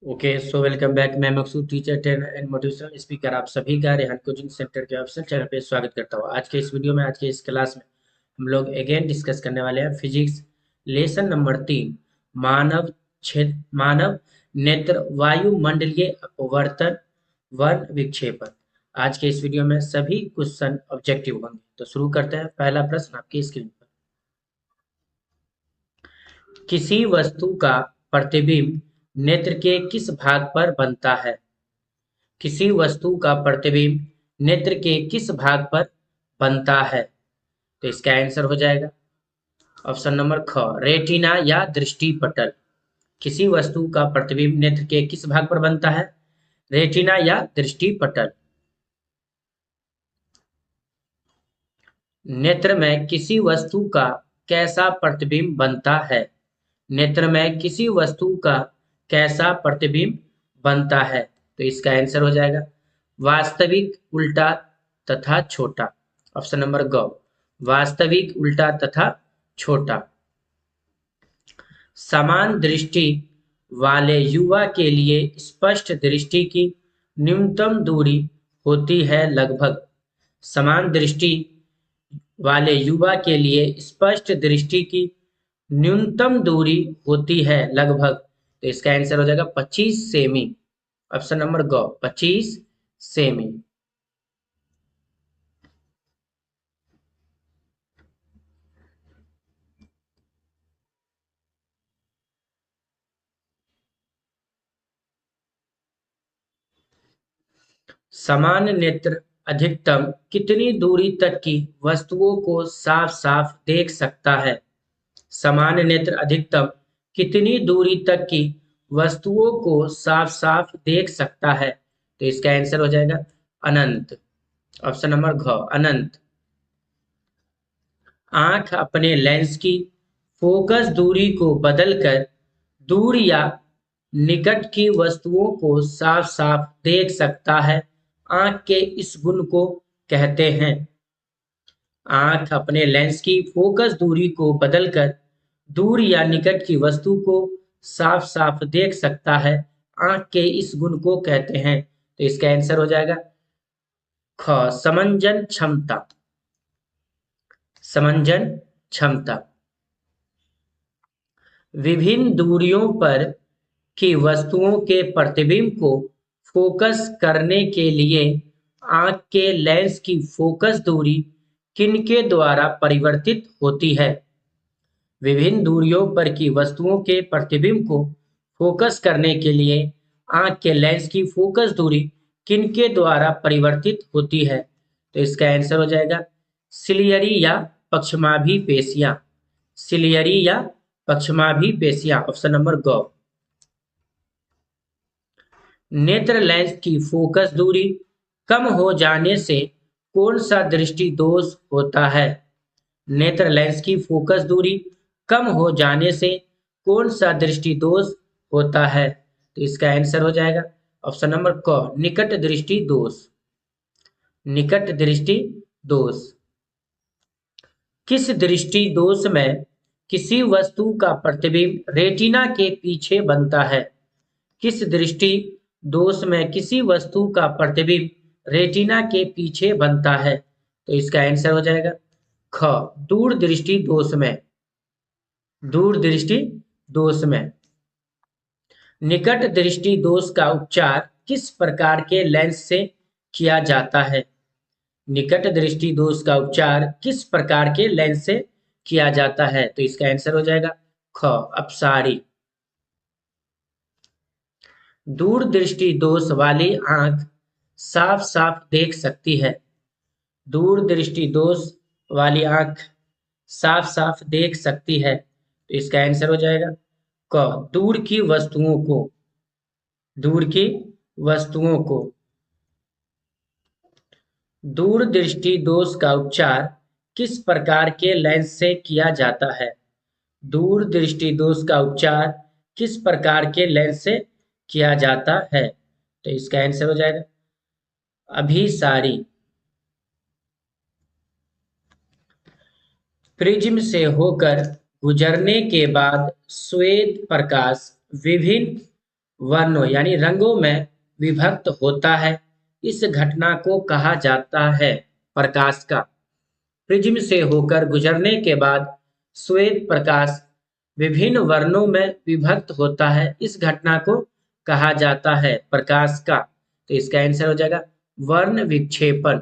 Okay so welcome back. मैं Maqsood teacher trainer and motivational speaker आप सभी का रेहान कोचिंग सेंटर के ऑफिशियल चैनल पे स्वागत करता हूँ। आज के इस वीडियो में, आज के इस क्लास में हम लोग अगेन डिस्कस करने वाले हैं फिजिक्स लेसन नंबर 3, मानव नेत्र वायुमंडलीय अपवर्तन वन विक्षेपण। आज के इस वीडियो में सभी क्वेश्चन ऑब्जेक्टिव होंगे। तो शुरू करते हैं। पहला प्रश्न आपकी स्क्रीन पर। किसी वस्तु का प्रतिबिंब नेत्र के किस भाग पर बनता है? किसी वस्तु का प्रतिबिंब नेत्र के किस भाग पर बनता है? तो इसका आंसर हो जाएगा ऑप्शन नंबर ख, रेटिना या दृष्टि पटल। किसी वस्तु का प्रतिबिंब नेत्र के किस भाग पर बनता है? रेटिना या दृष्टि पटल। नेत्र में किसी वस्तु का कैसा प्रतिबिंब बनता है? नेत्र में किसी वस्तु का कैसा प्रतिबिंब बनता है? तो इसका आंसर हो जाएगा वास्तविक, उल्टा तथा छोटा। ऑप्शन नंबर ग, वास्तविक, उल्टा तथा छोटा। समान दृष्टि वाले युवा के लिए स्पष्ट दृष्टि की न्यूनतम दूरी होती है लगभग। समान दृष्टि वाले युवा के लिए स्पष्ट दृष्टि की न्यूनतम दूरी होती है लगभग। तो इसका आंसर हो जाएगा 25 सेमी। ऑप्शन नंबर ग, 25 सेमी। समान नेत्र अधिकतम कितनी दूरी तक की वस्तुओं को साफ साफ देख सकता है? समान नेत्र अधिकतम कितनी दूरी तक की वस्तुओं को साफ साफ देख सकता है? तो इसका आंसर हो जाएगा अनंत। ऑप्शन नंबर घ, अनंत। आंख अपने लेंस की फोकस दूरी को बदलकर दूर या निकट की वस्तुओं को साफ साफ देख सकता है। आंख के इस गुण को कहते हैं। आंख अपने लेंस की फोकस दूरी को बदलकर दूर या निकट की वस्तु को साफ साफ देख सकता है। आंख के इस गुण को कहते हैं। तो इसका आंसर हो जाएगा ख, समंजन क्षमता। समंजन क्षमता। विभिन्न दूरियों पर की वस्तुओं के प्रतिबिंब को फोकस करने के लिए आंख के लेंस की फोकस दूरी किनके द्वारा परिवर्तित होती है? विभिन्न दूरियों पर की वस्तुओं के प्रतिबिंब को फोकस करने के लिए आंख के लेंस की फोकस दूरी किनके द्वारा परिवर्तित होती है? तो इसका आंसर हो जाएगा सिलियरी या पक्षमाभी पेशियां। सिलियरी या पक्षमाभी पेशियां। ऑप्शन नंबर ग। नेत्र लेंस की फोकस दूरी कम हो जाने से कौन सा दृष्टि दोष होता है? नेत्र लेंस की फोकस दूरी कम हो जाने से कौन सा दृष्टि दोष होता है? तो इसका आंसर हो जाएगा ऑप्शन नंबर क, निकट दृष्टि दोष। निकट दृष्टि दोष। किस दृष्टि दोष में किसी वस्तु का प्रतिबिंब रेटिना के पीछे बनता है? किस दृष्टि दोष में किसी वस्तु का प्रतिबिंब रेटिना के पीछे बनता है? तो इसका आंसर हो जाएगा ख, दूर दृष्टि दोष में। दूर दृष्टि दोष में। निकट दृष्टि दोष का उपचार किस प्रकार के लेंस से किया जाता है? निकट दृष्टि दोष का उपचार किस प्रकार के लेंस से किया जाता है? तो इसका आंसर हो जाएगा ख, अपसारी। दूर दृष्टि दोष वाली आंख साफ साफ देख सकती है। दूर दृष्टि दोष वाली आंख साफ साफ देख सकती है। तो इसका आंसर हो जाएगा क, दूर की वस्तुओं को। दूर की वस्तुओं को। दूर दृष्टि दोष का उपचार किस प्रकार के लेंस से किया जाता है? दूर दृष्टि दोष का उपचार किस प्रकार के लेंस से किया जाता है? तो इसका आंसर हो जाएगा अभिसारी। प्रिज्म से होकर गुजरने के बाद श्वेत प्रकाश विभिन्न वर्णों यानी रंगों में विभक्त होता है। इस घटना को कहा जाता है प्रकाश का। प्रिज्म से होकर गुजरने के बाद श्वेत प्रकाश विभिन्न वर्णों में विभक्त होता है। इस घटना को कहा जाता है प्रकाश का। तो इसका आंसर हो जाएगा वर्ण विक्षेपण।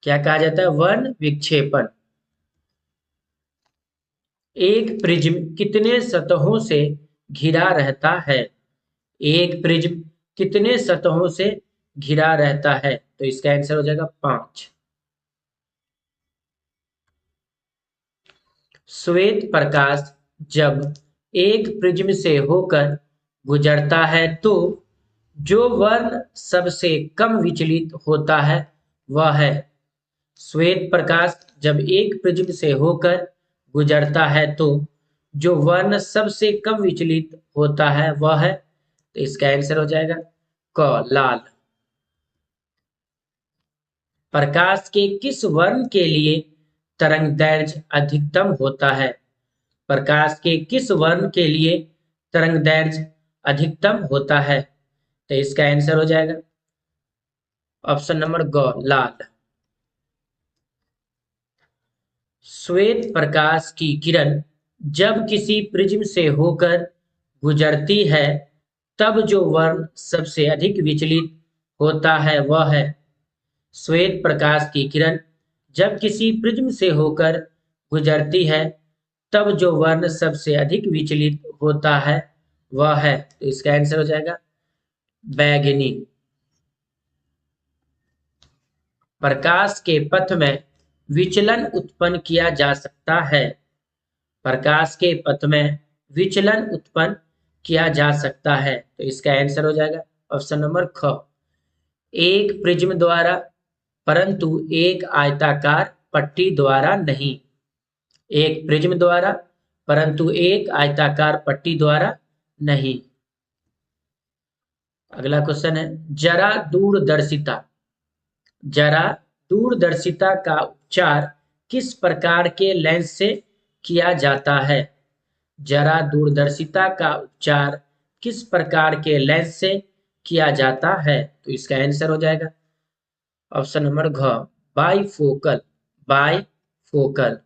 क्या कहा जाता है? वर्ण विक्षेपण। एक प्रिज्म कितने सतहों से घिरा रहता है? एक प्रिज्म कितने सतहों से घिरा रहता है? तो इसका आंसर हो जाएगा 5। श्वेत प्रकाश जब एक प्रिज्म से होकर गुजरता है तो जो वर्ण सबसे कम विचलित होता है वह है। श्वेत प्रकाश जब एक प्रिज्म से होकर गुजरता है तो जो वर्ण सबसे कम विचलित होता है वह है। तो इसका आंसर हो जाएगा क लाल। प्रकाश के किस वर्ण के लिए तरंगदैर्घ्य अधिकतम होता है? प्रकाश के किस वर्ण के लिए तरंगदैर्घ्य अधिकतम होता है? तो इसका आंसर हो जाएगा ऑप्शन नंबर ग लाल। श्वेत प्रकाश की किरण जब किसी प्रिज्म से होकर गुजरती है तब जो वर्ण सबसे अधिक विचलित होता है वह है। श्वेत प्रकाश की किरण जब किसी प्रिज्म से होकर गुजरती है तब जो वर्ण सबसे अधिक विचलित होता है वह है। तो इसका आंसर हो जाएगा बैगनी। प्रकाश के पथ में विचलन उत्पन्न किया जा सकता है। प्रकाश के पथ में विचलन उत्पन्न किया जा सकता है। तो इसका आंसर हो जाएगा ऑप्शन नंबर ख एक प्रिज्म द्वारा परंतु एक आयताकार पट्टी द्वारा नहीं। एक प्रिज्म द्वारा परंतु एक आयताकार पट्टी द्वारा नहीं। अगला क्वेश्चन है जरा दूरदर्शिता। जरा दूरदर्शिता का उपचार किस प्रकार के लेंस से किया जाता है? जरा दूरदर्शिता का उपचार किस प्रकार के लेंस से किया जाता है? तो इसका आंसर हो जाएगा ऑप्शन नंबर घ बाईफोकल। बाईफोकल।